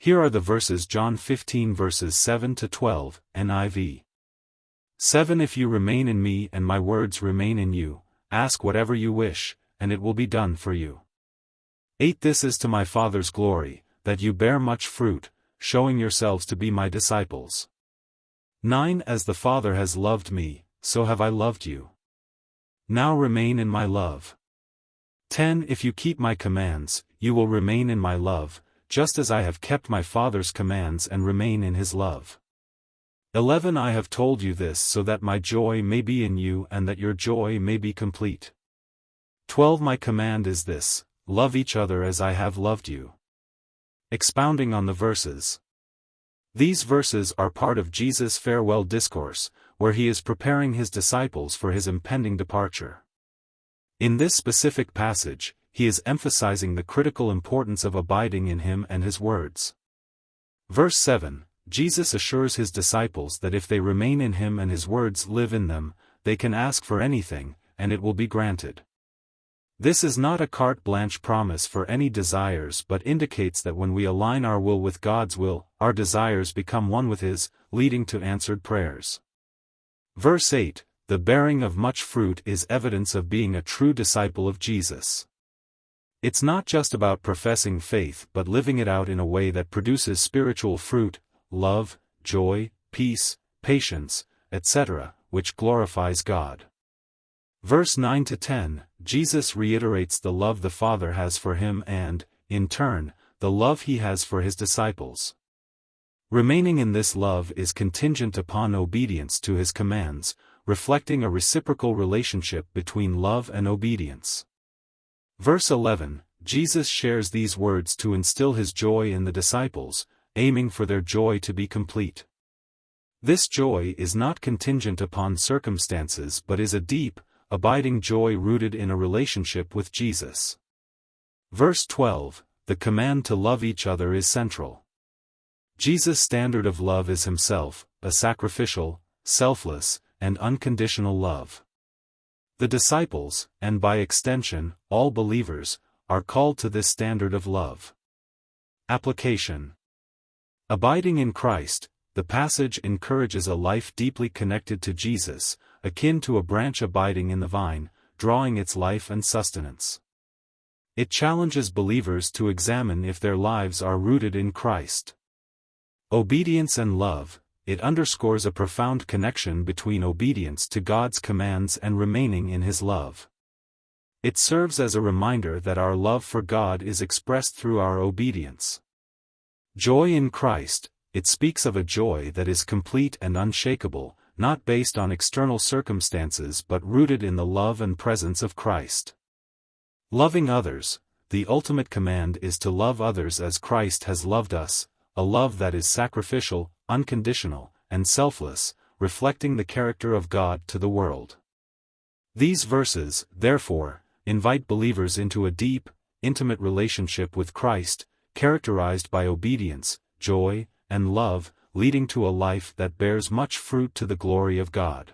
Here are the verses: John 15 verses 7 to 12, NIV. 7 If you remain in me and my words remain in you, ask whatever you wish, and it will be done for you. 8 This is to my Father's glory, that you bear much fruit, showing yourselves to be my disciples. 9 As the Father has loved me, so have I loved you. Now remain in my love. 10 If you keep my commands, you will remain in my love, just as I have kept my Father's commands and remain in his love. 11 I have told you this so that my joy may be in you and that your joy may be complete. 12 My command is this: love each other as I have loved you. Expounding on the verses. These verses are part of Jesus' farewell discourse, where he is preparing his disciples for his impending departure. In this specific passage, he is emphasizing the critical importance of abiding in him and his words. Verse 7, Jesus assures his disciples that if they remain in him and his words live in them, they can ask for anything, and it will be granted. This is not a carte blanche promise for any desires but indicates that when we align our will with God's will, our desires become one with his, leading to answered prayers. Verse 8, the bearing of much fruit is evidence of being a true disciple of Jesus. It's not just about professing faith but living it out in a way that produces spiritual fruit, love, joy, peace, patience, etc., which glorifies God. Verse 9 to 10, Jesus reiterates the love the Father has for him and, in turn, the love he has for his disciples. Remaining in this love is contingent upon obedience to his commands, reflecting a reciprocal relationship between love and obedience. Verse 11, Jesus shares these words to instill his joy in the disciples, aiming for their joy to be complete. This joy is not contingent upon circumstances but is a deep, abiding joy rooted in a relationship with Jesus. Verse 12, the command to love each other is central. Jesus' standard of love is himself, a sacrificial, selfless, and unconditional love. The disciples, and by extension, all believers, are called to this standard of love. Application. Abiding in Christ, the passage encourages a life deeply connected to Jesus, akin to a branch abiding in the vine, drawing its life and sustenance. It challenges believers to examine if their lives are rooted in Christ. Obedience and love. It underscores a profound connection between obedience to God's commands and remaining in his love. It serves as a reminder that our love for God is expressed through our obedience. Joy in Christ. It speaks of a joy that is complete and unshakable, not based on external circumstances but rooted in the love and presence of Christ. Loving others. The ultimate command is to love others as Christ has loved us, a love that is sacrificial, unconditional, and selfless, reflecting the character of God to the world. These verses, therefore, invite believers into a deep, intimate relationship with Christ, characterized by obedience, joy, and love, leading to a life that bears much fruit to the glory of God.